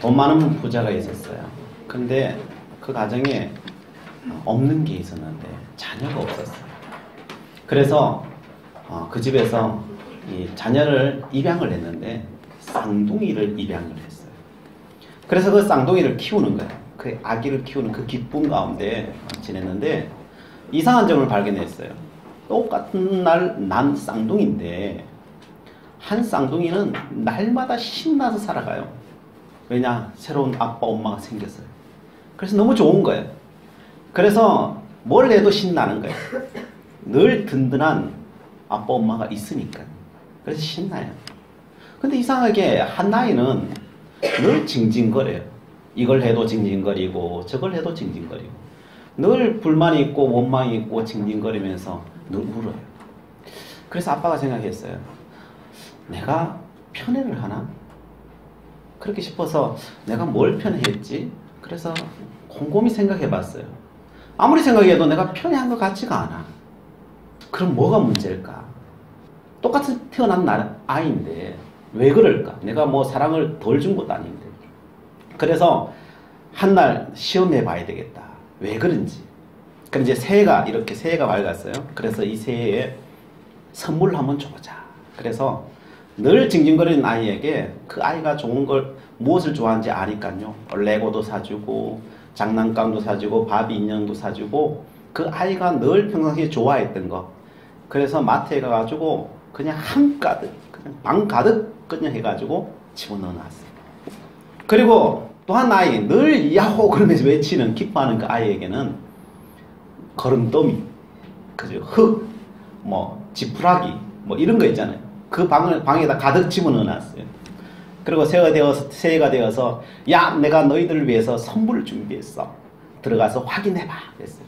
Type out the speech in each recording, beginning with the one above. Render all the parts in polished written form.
돈 많은 부자가 있었어요. 근데 그 가정에 없는 게 있었는데 자녀가 없었어요. 그래서 그 집에서 이 자녀를 입양을 했는데 쌍둥이를 입양을 했어요. 그래서 그 쌍둥이를 키우는 거예요. 그 아기를 키우는 그 기쁨 가운데 지냈는데 이상한 점을 발견했어요. 똑같은 날 난 쌍둥이인데 한 쌍둥이는 날마다 신나서 살아가요. 왜냐? 새로운 아빠 엄마가 생겼어요. 그래서 너무 좋은 거예요. 그래서 뭘 해도 신나는 거예요. 늘 든든한 아빠 엄마가 있으니까. 그래서 신나요. 근데 이상하게 한 아이는 늘 징징거려요. 이걸 해도 징징거리고 저걸 해도 징징거리고 늘 불만이 있고 원망이 있고 징징거리면서 늘 울어요. 그래서 아빠가 생각했어요. 내가 편애를 하나? 그렇게 싶어서 내가 뭘 편애했지? 그래서 곰곰이 생각해 봤어요. 아무리 생각해도 내가 편애한 것 같지가 않아. 그럼 뭐가 문제일까? 똑같이 태어난 아이인데 왜 그럴까? 내가 뭐 사랑을 덜 준 것도 아닌데. 그래서 한날 시험해 봐야 되겠다. 왜 그런지. 그럼 이제 새해가 이렇게 새해가 밝았어요. 그래서 이 새해에 선물을 한번 줘보자. 그래서 늘 징징거리는 아이에게 그 아이가 좋은 걸 무엇을 좋아하는지 아니까요. 레고도 사주고 장난감도 사주고 바비 인형도 사주고 그 아이가 늘 평상시에 좋아했던 거. 그래서 마트에 가가지고 그냥 한가득 그냥 방 가득 그냥 해가지고 집어넣어놨어요. 그리고 또 한 아이 늘 야호 그러면서 외치는 기뻐하는 그 아이에게는 거름더미, 그죠? 흙, 뭐 지푸라기 뭐 이런 거 있잖아요. 그 방에다 가득 집어넣어놨어요. 그리고 새해가 되어서 야 내가 너희들을 위해서 선물을 준비했어. 들어가서 확인해봐 그랬어요.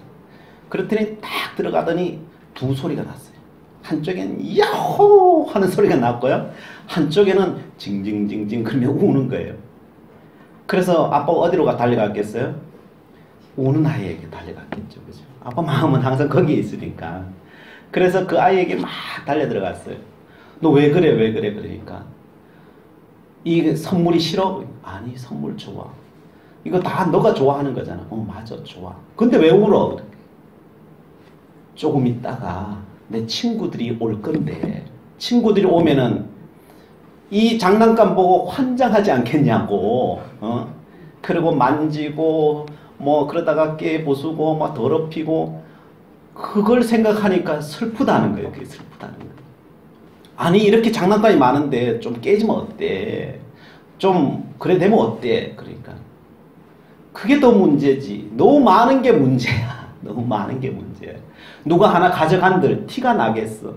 그랬더니 딱 들어가더니 두 소리가 났어요. 한쪽에는 야호 하는 소리가 났고요. 한쪽에는 징징징징 그러며 우는 거예요. 그래서 아빠가 어디로 달려갔겠어요? 우는 아이에게 달려갔겠죠. 그죠? 아빠 마음은 항상 거기에 있으니까. 그래서 그 아이에게 막 달려 들어갔어요. 너 왜 그래 왜 그래 그러니까 이 선물이 싫어? 아니 선물 좋아. 이거 다 너가 좋아하는 거잖아. 맞아 좋아. 근데 왜 울어? 조금 있다가 내 친구들이 올 건데 친구들이 오면은 이 장난감 보고 환장하지 않겠냐고. 그리고 만지고 뭐 그러다가 깨부수고 막 더럽히고 그걸 생각하니까 슬프다는 거예요. 그게 슬프다는 거예요. 아니 이렇게 장난감이 많은데 좀 깨지면 어때? 좀 그래 되면 어때? 그러니까 그게 더 문제지. 너무 많은 게 문제야. 너무 많은 게 문제야. 누가 하나 가져간들 티가 나겠어.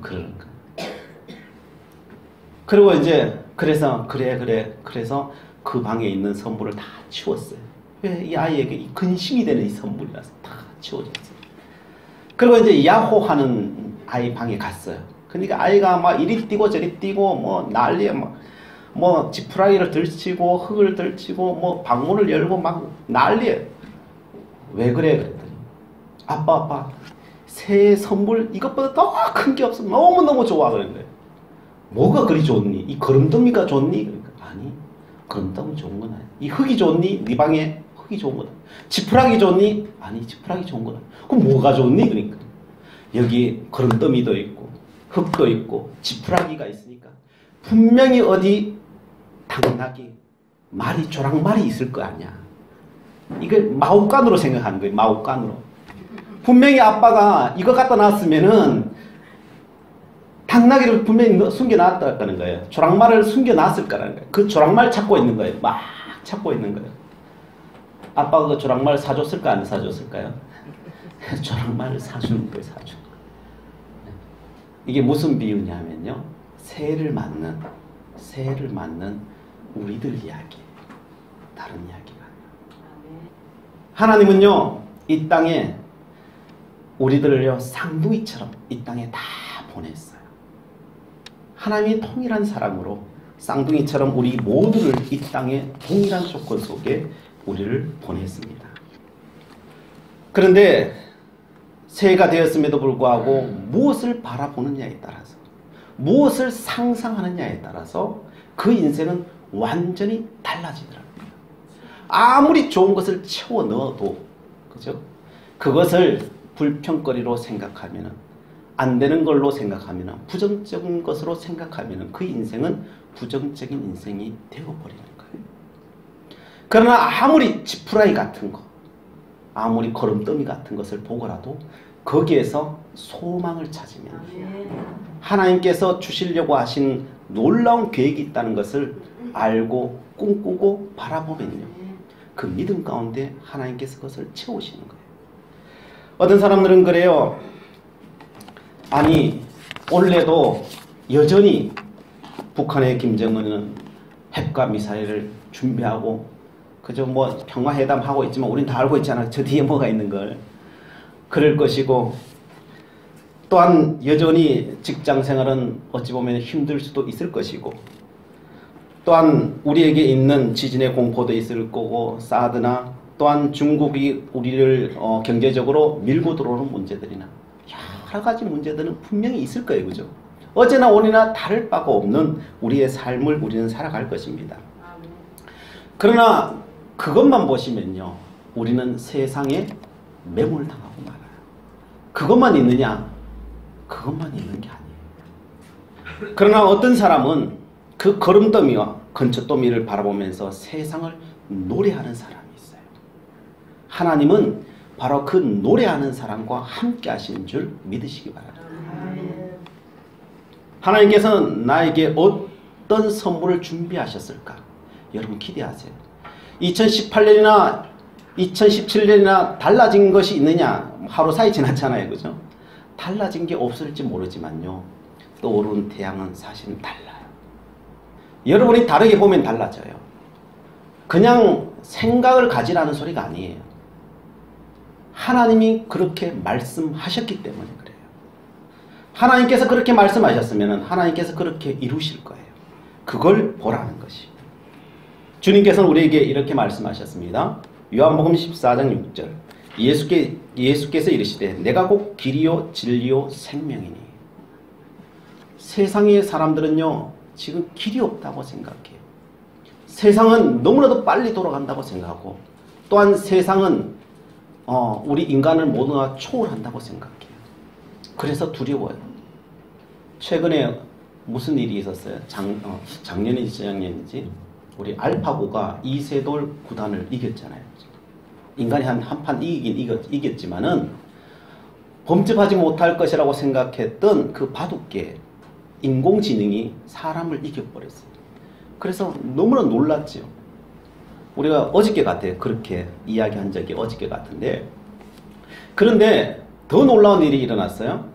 그러는 거야. 그리고 이제 그래서 그래서 그 방에 있는 선물을 다 치웠어요. 왜? 이 아이에게 이 근심이 되는 이 선물이라서 다 치워졌어요. 그리고 이제 야호 하는 아이 방에 갔어요. 그러니까 아이가 막 이리 뛰고 저리 뛰고 뭐 난리에 뭐 지푸라기를 들치고 흙을 들치고 뭐 방문을 열고 막 난리에. 왜 그래? 그랬더니 아빠 새해 선물 이것보다 더 큰 게 없어. 너무너무 좋아 그런 거예요. 뭐가 그리 좋니? 이 거름더미가 좋니? 그러니까 아니 거름더미 좋은 건 아니야. 이 흙이 좋니? 네 방에 흙이 좋은 거다. 지푸라기 좋니? 아니 지푸라기 좋은 거다. 그럼 뭐가 좋니? 그러니까 여기 거름더미도 있고 흙도 있고 지푸라기가 있으니까 분명히 어디 당나귀 말이 조랑말이 있을 거 아니야. 이걸 마구간으로 생각하는 거예요. 마구간으로. 분명히 아빠가 이거 갖다 놨으면은 당나귀를 분명히 숨겨놨다는 거예요. 조랑말을 숨겨놨을 거라는 거예요. 그 조랑말 찾고 있는 거예요. 막 찾고 있는 거예요. 아빠가 그 조랑말 사줬을까 안 사줬을까요? 조랑말을 사주는 거예요. 사주는 거예요. 이게 무슨 비유냐면요. 새해를 맞는 우리들 이야기. 다른 이야기가 아니에요. 하나님은요. 이 땅에 우리들을요. 쌍둥이처럼 이 땅에 다 보냈어요. 하나님이 통일한 사랑으로 쌍둥이처럼 우리 모두를 이 땅에 동일한 조건 속에 우리를 보냈습니다. 그런데 새해가 되었음에도 불구하고 무엇을 바라보느냐에 따라서 무엇을 상상하느냐에 따라서 그 인생은 완전히 달라지더라고요. 아무리 좋은 것을 채워 넣어도, 그죠? 그것을 불평거리로 생각하면, 안 되는 걸로 생각하면, 부정적인 것으로 생각하면 그 인생은 부정적인 인생이 되어버리는 거예요. 그러나 아무리 지푸라기 같은 거, 아무리 거름더미 같은 것을 보고라도 거기에서 소망을 찾으면 하나님께서 주시려고 하신 놀라운 계획이 있다는 것을 알고 꿈꾸고 바라보면요, 그 믿음 가운데 하나님께서 그것을 채우시는 거예요. 어떤 사람들은 그래요. 아니, 원래도 여전히 북한의 김정은은 핵과 미사일을 준비하고 그저 뭐 평화회담 하고 있지만 우린 다 알고 있잖아. 저 뒤에 뭐가 있는 걸. 그럴 것이고, 또한 여전히 직장생활은 어찌 보면 힘들 수도 있을 것이고, 또한 우리에게 있는 지진의 공포도 있을 거고, 사드나 또한 중국이 우리를 경제적으로 밀고 들어오는 문제들이나 여러 가지 문제들은 분명히 있을 거예요. 그죠? 어제나 오늘이나 다를 바가 없는 우리의 삶을 우리는 살아갈 것입니다. 그러나 그것만 보시면요, 우리는 세상에 매몰당하고 말아요. 그것만 있느냐? 그것만 있는 게 아니에요. 그러나 어떤 사람은 그 거름더미와 건초더미를 바라보면서 세상을 노래하는 사람이 있어요. 하나님은 바로 그 노래하는 사람과 함께 하시는 줄 믿으시기 바랍니다. 하나님께서는 나에게 어떤 선물을 준비하셨을까? 여러분 기대하세요. 2018년이나 2017년이나 달라진 것이 있느냐? 하루 사이 지났잖아요. 그죠? 달라진 게 없을지 모르지만요, 떠오르는 태양은 사실은 달라요. 여러분이 다르게 보면 달라져요. 그냥 생각을 가지라는 소리가 아니에요. 하나님이 그렇게 말씀하셨기 때문에 그래요. 하나님께서 그렇게 말씀하셨으면 하나님께서 그렇게 이루실 거예요. 그걸 보라는 것이. 주님께서는 우리에게 이렇게 말씀하셨습니다. 요한복음 14장 6절. 예수께서 이르시되 내가 곧 길이요 진리요 생명이니. 세상의 사람들은요, 지금 길이 없다고 생각해요. 세상은 너무나도 빨리 돌아간다고 생각하고, 또한 세상은 우리 인간을 모두가 초월한다고 생각해요. 그래서 두려워요. 최근에 무슨 일이 있었어요? 작년인지 재작년인지 우리 알파고가 이세돌 구단을 이겼잖아요. 인간이 한 판 이겼지만은 범접하지 못할 것이라고 생각했던 그 바둑계 인공지능이 사람을 이겨버렸어요. 그래서 너무나 놀랐죠. 우리가 어저께 같아요. 그렇게 이야기한 적이 어저께 같은데, 그런데 더 놀라운 일이 일어났어요.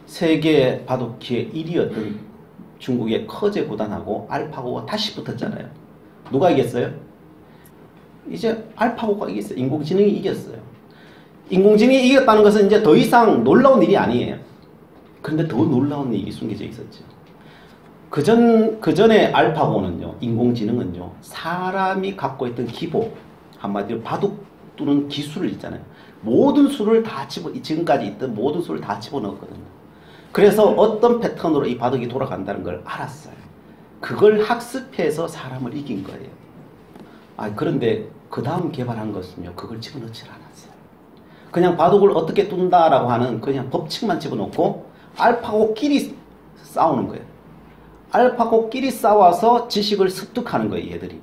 세계 바둑기의 1위였던 중국의 커제 구단하고 알파고가 다시 붙었잖아요. 누가 이겼어요? 이제 알파고가 이겼어요. 인공지능이 이겼어요. 인공지능이 이겼다는 것은 이제 더 이상 놀라운 일이 아니에요. 그런데 더 놀라운 일이 숨겨져 있었죠. 그 전에 알파고는요, 인공지능은요, 사람이 갖고 있던 기본, 한마디로 바둑 두는 기술을 있잖아요. 모든 수를 다 지금까지 있던 모든 수를 다 집어넣었거든요. 그래서 어떤 패턴으로 이 바둑이 돌아간다는 걸 알았어요. 그걸 학습해서 사람을 이긴 거예요. 그런데 그 다음 개발한 것은요, 그걸 집어넣지 않았어요. 그냥 바둑을 어떻게 둔다라고 하는 그냥 법칙만 집어넣고 알파고끼리 싸우는 거예요. 알파고끼리 싸워서 지식을 습득하는 거예요, 얘들이.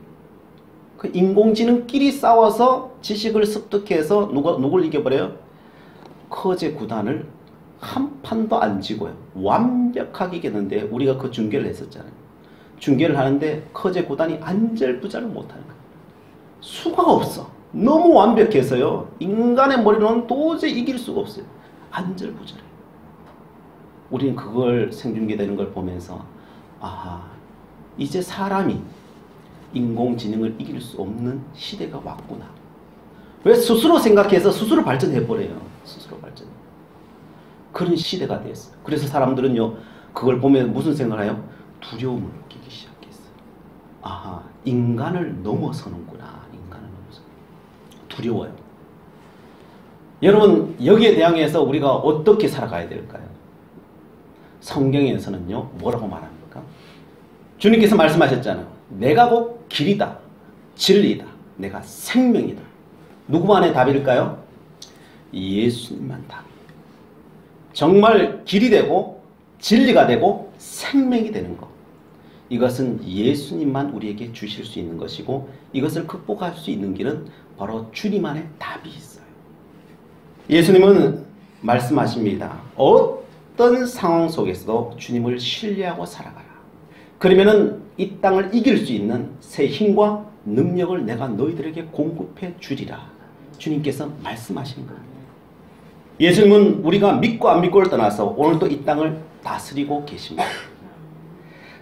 그 인공지능끼리 싸워서 지식을 습득해서 누굴 이겨버려요? 커제 구단을 한 판도 안 지고요. 완벽하게 이겼는데 우리가 그 중계를 했었잖아요. 중계를 하는데 커제 구단이 안절부절을 못하는 거예요. 수가 없어. 너무 완벽해서요, 인간의 머리로는 도저히 이길 수가 없어요. 안절부절해요. 우리는 그걸 생중계되는 걸 보면서 이제 사람이 인공지능을 이길 수 없는 시대가 왔구나. 왜 스스로 생각해서 스스로 발전해버려요. 스스로 발전. 그런 시대가 됐어요. 그래서 사람들은요, 그걸 보면 무슨 생각을 해요? 두려움을 느끼기 시작했어요. 인간을 넘어서는구나. 인간을 넘어서. 두려워요. 여러분, 여기에 대항해서 우리가 어떻게 살아가야 될까요? 성경에서는요, 뭐라고 말합니까? 주님께서 말씀하셨잖아요. 내가 곧 길이다, 진리다, 내가 생명이다. 누구만의 답일까요? 예수님만 답. 정말 길이 되고 진리가 되고 생명이 되는 것. 이것은 예수님만 우리에게 주실 수 있는 것이고, 이것을 극복할 수 있는 길은 바로 주님 안에 답이 있어요. 예수님은 말씀하십니다. 어떤 상황 속에서도 주님을 신뢰하고 살아가라. 그러면은 이 땅을 이길 수 있는 새 힘과 능력을 내가 너희들에게 공급해 주리라. 주님께서 말씀하시는 겁니다. 예수님은 우리가 믿고 안 믿고를 떠나서 오늘도 이 땅을 다스리고 계십니다.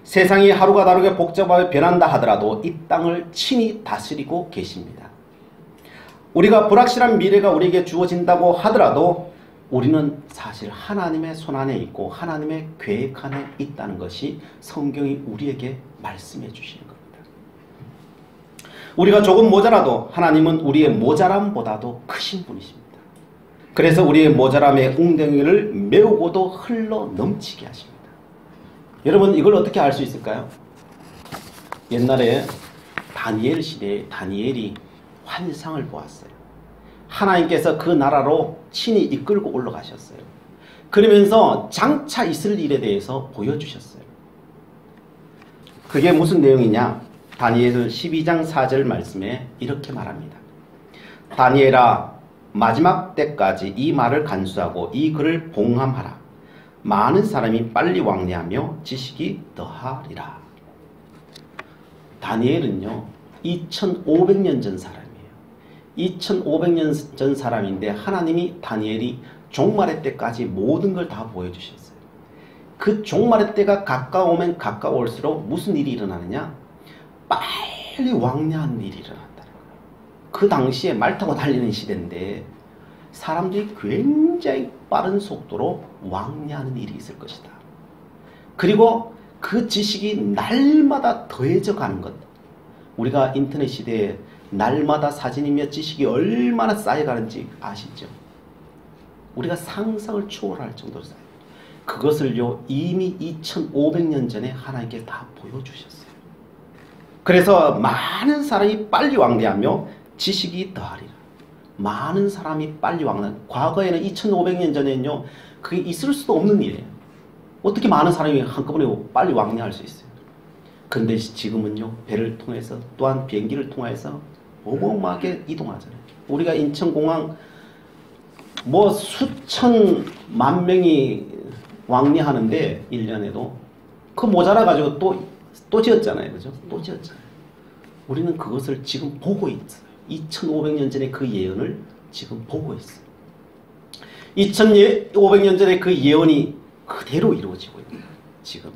세상이 하루가 다르게 복잡하게 변한다 하더라도 이 땅을 친히 다스리고 계십니다. 우리가 불확실한 미래가 우리에게 주어진다고 하더라도 우리는 사실 하나님의 손 안에 있고 하나님의 계획 안에 있다는 것이 성경이 우리에게 말씀해 주시는 겁니다. 우리가 조금 모자라도 하나님은 우리의 모자람보다도 크신 분이십니다. 그래서 우리의 모자람의 웅덩이를 메우고도 흘러 넘치게 하십니다. 여러분, 이걸 어떻게 알 수 있을까요? 옛날에 다니엘 시대에 다니엘이 환상을 보았어요. 하나님께서 그 나라로 친히 이끌고 올라가셨어요. 그러면서 장차 있을 일에 대해서 보여주셨어요. 그게 무슨 내용이냐? 다니엘 12장 4절 말씀에 이렇게 말합니다. 다니엘아, 마지막 때까지 이 말을 간수하고 이 글을 봉함하라. 많은 사람이 빨리 왕래하며 지식이 더하리라. 다니엘은요, 2500년 전 사람이에요. 2500년 전 사람인데 하나님이 다니엘이 종말의 때까지 모든 걸 다 보여주셨어요. 그 종말의 때가 가까우면 가까울수록 무슨 일이 일어나느냐? 빨리 왕래하는 일이 일어난다는 거예요. 그 당시에 말 타고 달리는 시대인데 사람들이 굉장히 빠른 속도로 왕래하는 일이 있을 것이다. 그리고 그 지식이 날마다 더해져 가는 것. 우리가 인터넷 시대에 날마다 사진이며 지식이 얼마나 쌓여가는지 아시죠? 우리가 상상을 초월할 정도로 쌓여요. 그것을요, 이미 2500년 전에 하나님께 다 보여주셨어요. 그래서 많은 사람이 빨리 왕래하며 지식이 더하리라. 많은 사람이 빨리 왕래. 과거에는 2500년 전에는요, 그게 있을 수도 없는 일이에요. 어떻게 많은 사람이 한꺼번에 빨리 왕래할 수 있어요? 근데 지금은요, 배를 통해서 또한 비행기를 통해서 어마어마하게 이동하잖아요. 우리가 인천공항 뭐 수천만 명이 왕래하는데 1년에도 그 모자라가지고 또 지었잖아요. 그죠? 또 지었잖아요. 우리는 그것을 지금 보고 있어요. 2500년 전에 그 예언을 지금 보고 있어요. 2500년 전에 그 예언이 그대로 이루어지고 있는 거예요. 지금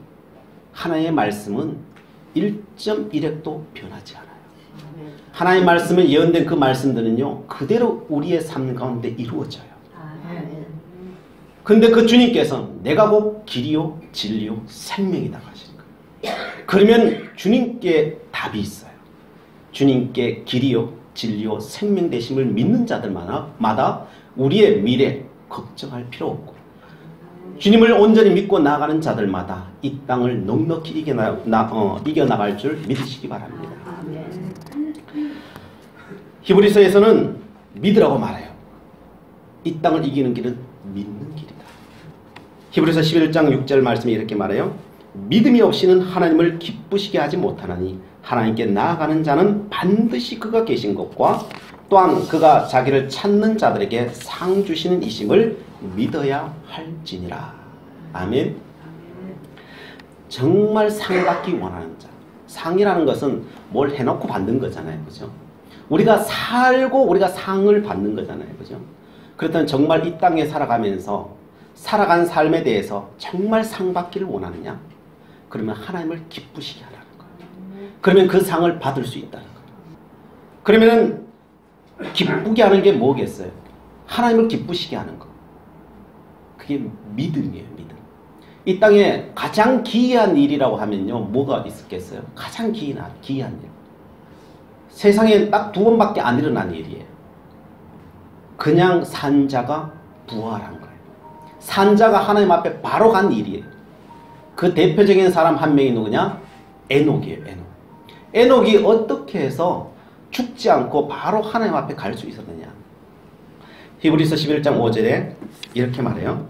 하나님의 말씀은 1.1핵도 변하지 않아요. 하나님의 말씀에 예언된 그 말씀들은요, 그대로 우리의 삶 가운데 이루어져요. 근데 그 주님께서 내가 곧 길이요 진리요 생명이다 하시는 거예요. 그러면 주님께 답이 있어요. 주님께 길이요 진리요 생명 되심을 믿는 자들마다 우리의 미래 걱정할 필요 없고, 주님을 온전히 믿고 나아가는 자들마다 이 땅을 넉넉히 이겨나갈 줄 믿으시기 바랍니다. 히브리서에서는 믿으라고 말해요. 이 땅을 이기는 길은 믿는 길이다. 히브리서 11장 6절 말씀이 이렇게 말해요. 믿음이 없이는 하나님을 기쁘시게 하지 못하나니 하나님께 나아가는 자는 반드시 그가 계신 것과 또한 그가 자기를 찾는 자들에게 상 주시는 이심을 믿어야 할지니라. 아멘. 정말 상 받기 원하는 자. 상이라는 것은 뭘 해놓고 받는 거잖아요. 그죠? 우리가 살고 우리가 상을 받는 거잖아요. 그죠? 그렇다면 정말 이 땅에 살아가면서 살아간 삶에 대해서 정말 상 받기를 원하느냐? 그러면 하나님을 기쁘시게 하라는 거예요. 그러면 그 상을 받을 수 있다는 거예요. 그러면 기쁘게 하는 게 뭐겠어요? 하나님을 기쁘시게 하는 거. 그게 믿음이에요. 믿음. 이 땅에 가장 기이한 일이라고 하면요, 뭐가 있었겠어요? 가장 기이한 일. 세상에 딱 2번밖에 안 일어난 일이에요. 그냥 산자가 부활한 거예요. 산자가 하나님 앞에 바로 간 일이에요. 그 대표적인 사람 한 명이 누구냐? 에녹이에요. 에녹. 에녹이 어떻게 해서 죽지 않고 바로 하나님 앞에 갈 수 있었느냐. 히브리서 11장 5절에 이렇게 말해요.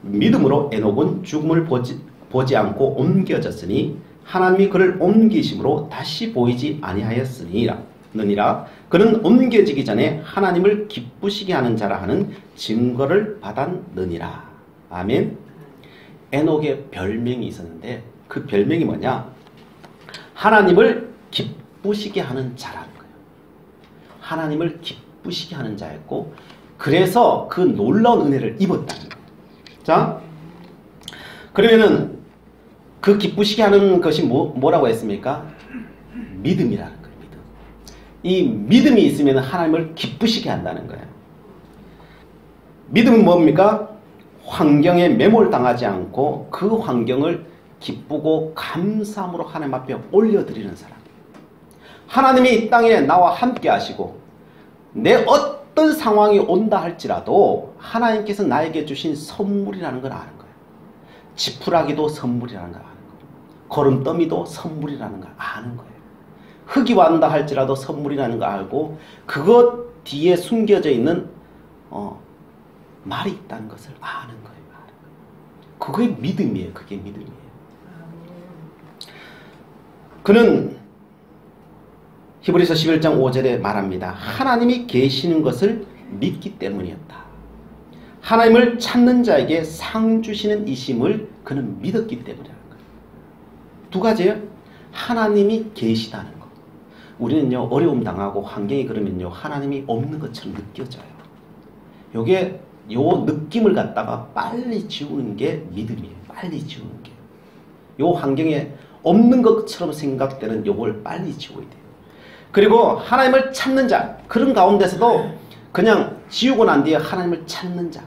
믿음으로 에녹은 죽음을 보지 않고 옮겨졌으니 하나님이 그를 옮기심으로 다시 보이지 아니하였느니라. 그는 옮겨지기 전에 하나님을 기쁘시게 하는 자라 하는 증거를 받았느니라. 아멘. 에녹의 별명이 있었는데 그 별명이 뭐냐? 하나님을 기쁘시게 하는 자라는 거예요. 하나님을 기쁘시게 하는 자였고, 그래서 그 놀라운 은혜를 입었다는 거예요. 자, 그러면은 그 기쁘시게 하는 것이 뭐라고 했습니까? 믿음이라는 거예요. 믿음. 이 믿음이 있으면 하나님을 기쁘시게 한다는 거예요. 믿음은 뭡니까? 환경에 매몰당하지 않고 그 환경을 기쁘고 감사함으로 하나님 앞에 올려드리는 사람. 하나님이 이 땅에 나와 함께 하시고 내 어떤 상황이 온다 할지라도 하나님께서 나에게 주신 선물이라는 걸 아는 거예요. 지푸라기도 선물이라는 걸 아는 거예요. 거름더미도 선물이라는 걸 아는 거예요. 흙이 왔다 할지라도 선물이라는 걸 알고 그것 뒤에 숨겨져 있는 말이 있다는 것을 아는 거예요. 그게 믿음이에요. 그게 믿음이에요. 그는 히브리서 11장 5절에 말합니다. 하나님이 계시는 것을 믿기 때문이었다. 하나님을 찾는 자에게 상 주시는 이심을 그는 믿었기 때문이라는 거예요. 두 가지예요. 하나님이 계시다는 것. 우리는요, 어려움 당하고 환경이 그러면요, 하나님이 없는 것처럼 느껴져요. 요게 요 느낌을 갖다가 빨리 지우는 게 믿음이에요. 빨리 지우는 게. 요 환경에 없는 것처럼 생각되는 요걸 빨리 지워야 돼요. 그리고 하나님을 찾는 자, 그런 가운데서도 그냥 지우고 난 뒤에 하나님을 찾는 자,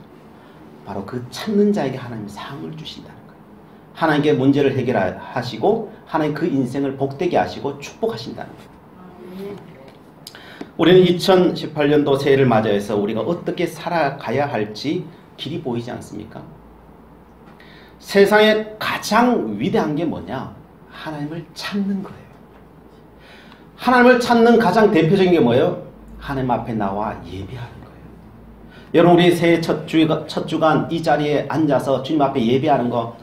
바로 그 찾는 자에게 하나님이 상을 주신다는 거예요. 하나님께 문제를 해결하시고 하나님 그 인생을 복되게 하시고 축복하신다는 거예요. 우리는 2018년도 새해를 맞이해서 우리가 어떻게 살아가야 할지 길이 보이지 않습니까? 세상에 가장 위대한 게 뭐냐? 하나님을 찾는 거예요. 하나님을 찾는 가장 대표적인 게 뭐예요? 하나님 앞에 나와 예배하는 거예요. 여러분, 우리 새해 첫 주간 이 자리에 앉아서 주님 앞에 예배하는 거,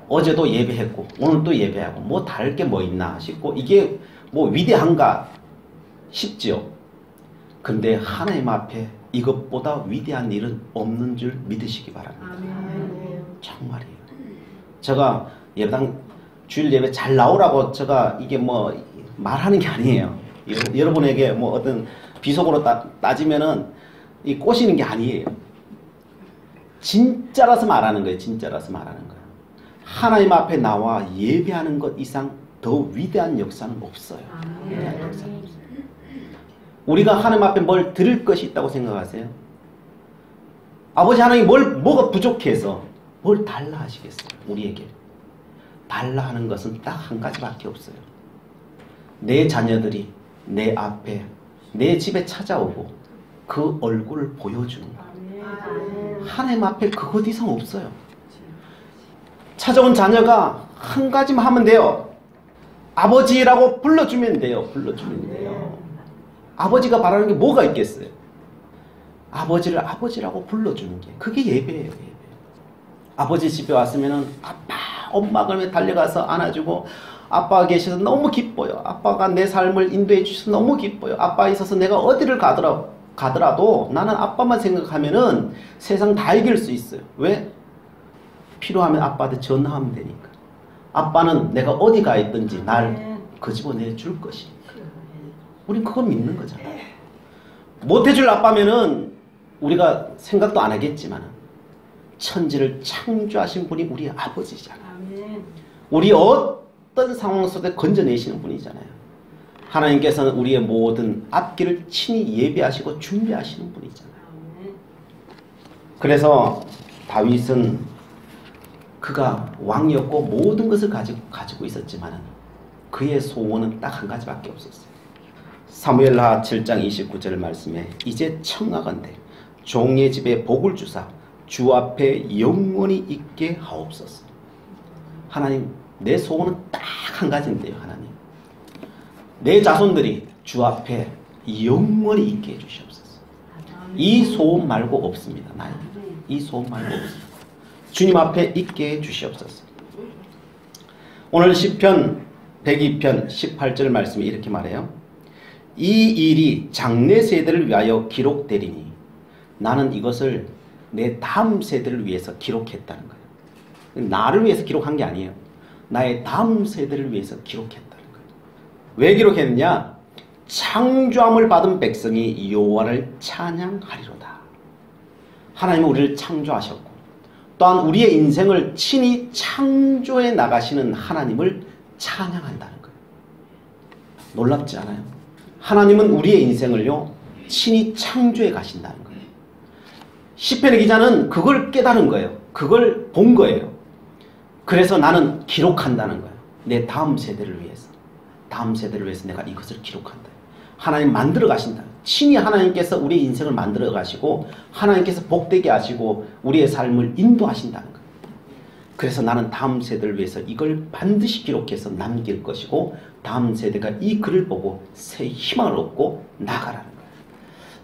어제도 예배했고 오늘도 예배하고 뭐 다를 게 뭐 있나 싶고, 이게 뭐 위대한가 싶지요. 근데 하나님 앞에 이것보다 위대한 일은 없는 줄 믿으시기 바랍니다. 정말이에요. 제가 예배당 주일 예배 잘 나오라고 제가 이게 뭐 말하는 게 아니에요. 여러분에게 뭐 어떤 비속어로 따지면은 이 꼬시는 게 아니에요. 진짜라서 말하는 거예요. 진짜라서 말하는 거예요. 하나님 앞에 나와 예배하는 것 이상 더 위대한 역사는 없어요. 위대한 역사는 없어요. 우리가 하나님 앞에 뭘 드릴 것이 있다고 생각하세요? 아버지 하나님 뭐가 부족해서 뭘 달라 하시겠어요? 우리에게 달라 하는 것은 딱 한 가지밖에 없어요. 내 자녀들이 내 앞에 내 집에 찾아오고 그 얼굴을 보여주는 거예요. 하나님 앞에 그것 이상 없어요. 찾아온 자녀가 한 가지만 하면 돼요. 아버지라고 불러주면 돼요. 불러주면 돼요. 아버지가 바라는 게 뭐가 있겠어요? 아버지를 아버지라고 불러주는 게 그게 예배예요. 예배. 아버지 집에 왔으면은 아빠, 엄마 그러면 달려가서 안아주고, 아빠가 계셔서 너무 기뻐요. 아빠가 내 삶을 인도해 주셔서 너무 기뻐요. 아빠 있어서 내가 어디를 가더라도 나는 아빠만 생각하면은 세상 다 이길 수 있어요. 왜? 필요하면 아빠한테 전화하면 되니까. 아빠는 내가 어디 가 있든지 날 끄집어내 줄 것이니까. 우린 그거 믿는 거잖아요. 못해줄 아빠면은 우리가 생각도 안 하겠지만 천지를 창조하신 분이 우리 아버지잖아요. 우리 어떤 상황 속에 건져내시는 분이잖아요. 하나님께서는 우리의 모든 앞길을 친히 예비하시고 준비하시는 분이잖아요. 그래서 다윗은 그가 왕이었고 모든 것을 가지고 있었지만 그의 소원은 딱 한 가지밖에 없었어요. 사무엘하 7장 29절 말씀에 이제 청하건대 종의 집에 복을 주사 주 앞에 영원히 있게 하옵소서. 하나님, 내 소원은 딱 한 가지인데요. 하나님, 내 자손들이 주 앞에 영원히 있게 해주시옵소서. 이 소원 말고 없습니다. 나에게 이 소원 말고 없습니다. 주님 앞에 있게 해주시옵소서. 오늘 시편 102편 18절 말씀이 이렇게 말해요. 이 일이 장래 세대를 위하여 기록되리니 나는 이것을 내 다음 세대를 위해서 기록했다는 거예요. 나를 위해서 기록한 게 아니에요. 나의 다음 세대를 위해서 기록했다는 거예요. 왜 기록했느냐? 창조함을 받은 백성이 여호와를 찬양하리로다. 하나님은 우리를 창조하셨고 또한 우리의 인생을 친히 창조해 나가시는 하나님을 찬양한다는 거예요. 놀랍지 않아요? 하나님은 우리의 인생을요 친히 창조해 가신다는 거예요. 시편의 기자는 그걸 깨달은 거예요. 그걸 본 거예요. 그래서 나는 기록한다는 거예요. 내 다음 세대를 위해서. 다음 세대를 위해서 내가 이것을 기록한다. 하나님 만들어 가신다. 친히 하나님께서 우리의 인생을 만들어 가시고 하나님께서 복되게 하시고 우리의 삶을 인도하신다는 거예요. 그래서 나는 다음 세대를 위해서 이걸 반드시 기록해서 남길 것이고 다음 세대가 이 글을 보고 새 희망을 얻고 나가라는 거예요.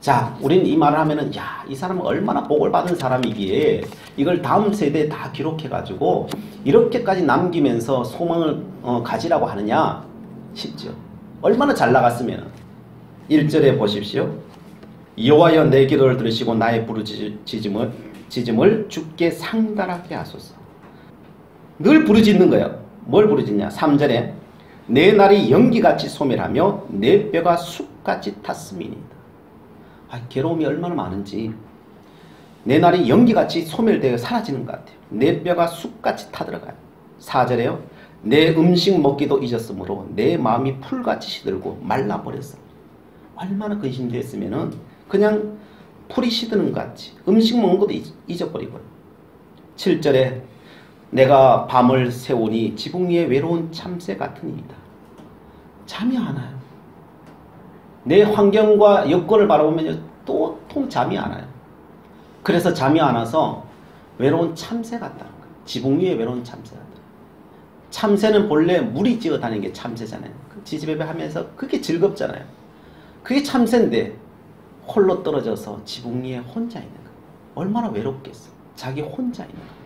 자, 우리는 이 말을 하면은 야, 이 사람은 얼마나 복을 받은 사람이기에 이걸 다음 세대에 다 기록해가지고 이렇게까지 남기면서 소망을 가지라고 하느냐 싶죠. 얼마나 잘 나갔으면. 1절에 보십시오. 여호와여 내 기도를 들으시고 나의 부르짖음을 주께 상달하게 하소서. 늘 부르짖는 거예요. 뭘 부르짖냐? 3절에 내 날이 연기같이 소멸하며 내 뼈가 숲같이 탔음이니이다. 괴로움이 얼마나 많은지 내 날이 연기같이 소멸되어 사라지는 것 같아요. 내 뼈가 숲같이 타들어가요. 4절에요. 내 음식 먹기도 잊었으므로 내 마음이 풀같이 시들고 말라버렸어. 얼마나 근심됐으면은 그냥 풀이 시드는 것 같이 음식 먹는 것도 잊어버리고요. 7절에 내가 밤을 새우니 지붕 위에 외로운 참새 같으니이다. 잠이 안 와요. 내 환경과 여건을 바라보면 또 통 잠이 안 와요. 그래서 잠이 안 와서 외로운 참새 같다는 거예요. 지붕 위에 외로운 참새 같다. 참새는 본래 무리 지어 다니는 게 참새잖아요. 지지배배 하면서 그게 즐겁잖아요. 그게 참새인데 홀로 떨어져서 지붕 위에 혼자 있는 거예요. 얼마나 외롭겠어. 자기 혼자 있는 거예요.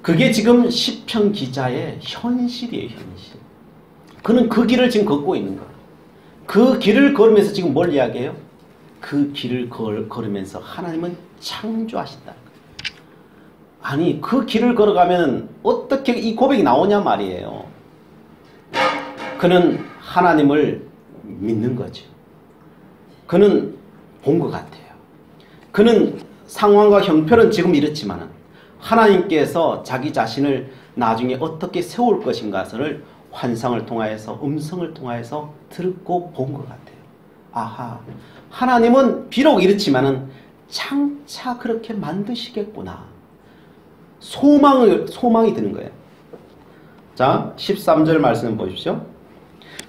그게 지금 시편 기자의 현실이에요. 현실. 그는 그 길을 지금 걷고 있는 거예요. 그 길을 걸으면서 지금 뭘 이야기해요? 그 길을 걸으면서 하나님은 창조하신다는 거예요. 아니 그 길을 걸어가면 어떻게 이 고백이 나오냐 말이에요. 그는 하나님을 믿는 거죠. 그는 본 것 같아요. 그는 상황과 형편은 지금 이렇지만 하나님께서 자기 자신을 나중에 어떻게 세울 것인가를 환상을 통하여서 음성을 통하여서 듣고 본 것 같아요. 아하, 하나님은 비록 이렇지만은 장차 그렇게 만드시겠구나. 소망이 드는 거예요. 자, 13절 말씀 보십시오.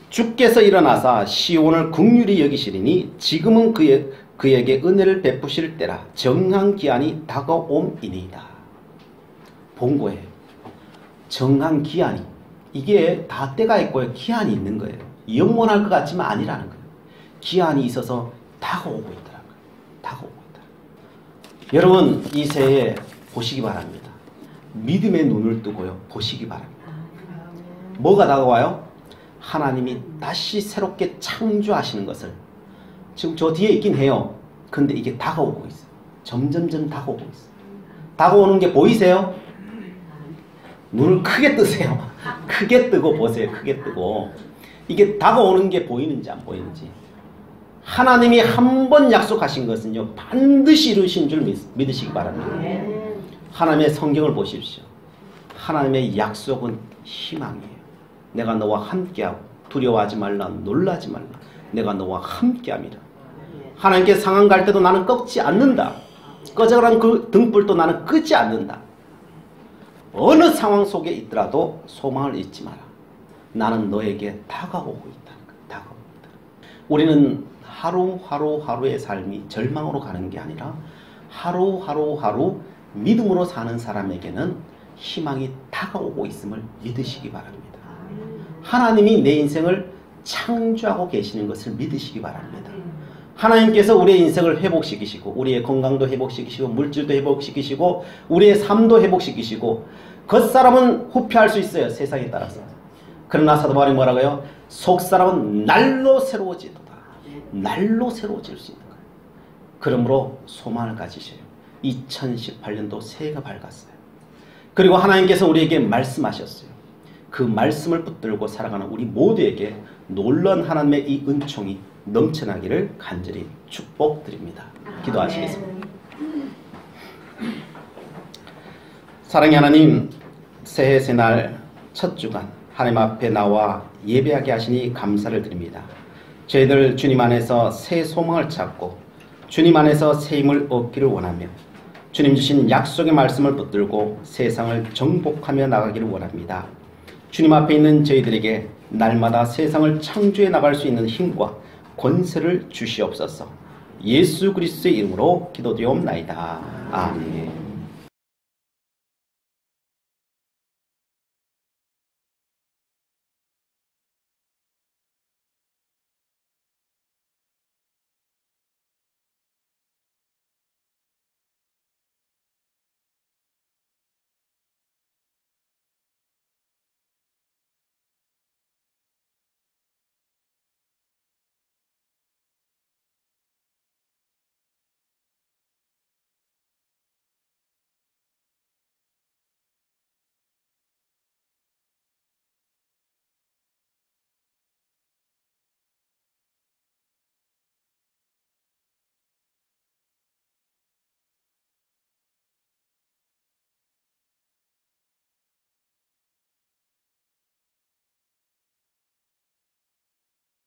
주께서 일어나사 시온을 긍휼히 여기시리니 지금은 그에게 은혜를 베푸실 때라. 정한 기한이 다가옴이니이다. 본 거예요. 정한 기한이. 이게 다 때가 있고요. 기한이 있는 거예요. 영원할 것 같지만 아니라는 거예요. 기한이 있어서 다가오고 있더라고요. 다가오고 있다. 여러분 이 새해 보시기 바랍니다. 믿음의 눈을 뜨고요. 보시기 바랍니다. 뭐가 다가와요? 하나님이 다시 새롭게 창조하시는 것을 지금 저 뒤에 있긴 해요. 근데 이게 다가오고 있어요. 점점점 다가오고 있어요. 다가오는 게 보이세요? 눈을 크게 뜨세요. 크게 뜨고 보세요. 크게 뜨고. 이게 다가오는 게 보이는지 안 보이는지. 하나님이 한 번 약속하신 것은요 반드시 이루신 줄 믿으시기 바랍니다. 하나님의 성경을 보십시오. 하나님의 약속은 희망이에요. 내가 너와 함께하고 두려워하지 말라 놀라지 말라 내가 너와 함께함이라. 하나님께 상한 갈 때도 나는 꺾지 않는다. 꺼져가는 그 등불도 나는 끄지 않는다. 어느 상황 속에 있더라도 소망을 잊지 마라. 나는 너에게 다가오고 있다는 거야. 다가오고 있다. 우리는 하루하루의 삶이 절망으로 가는 게 아니라 하루 믿음으로 사는 사람에게는 희망이 다가오고 있음을 믿으시기 바랍니다. 하나님이 내 인생을 창조하고 계시는 것을 믿으시기 바랍니다. 하나님께서 우리의 인생을 회복시키시고 우리의 건강도 회복시키시고 물질도 회복시키시고 우리의 삶도 회복시키시고 겉사람은 후패할 수 있어요. 세상에 따라서. 그러나 사도 바울이 뭐라고요? 속사람은 날로 새로워지도다. 날로 새로워질 수 있는 거예요. 그러므로 소망을 가지셔요. 2018년도 새해가 밝았어요. 그리고 하나님께서 우리에게 말씀하셨어요. 그 말씀을 붙들고 살아가는 우리 모두에게 놀라운 하나님의 이 은총이 넘쳐나기를 간절히 축복드립니다. 기도하시겠습니다. 사랑의 하나님, 새해 새날 첫 주간 하나님 앞에 나와 예배하게 하시니 감사를 드립니다. 저희들 주님 안에서 새 소망을 찾고 주님 안에서 새 힘을 얻기를 원하며 주님 주신 약속의 말씀을 붙들고 세상을 정복하며 나가기를 원합니다. 주님 앞에 있는 저희들에게 날마다 세상을 창조해 나갈 수 있는 힘과 권세를 주시옵소서. 예수 그리스도의 이름으로 기도드리옵나이다. 아멘.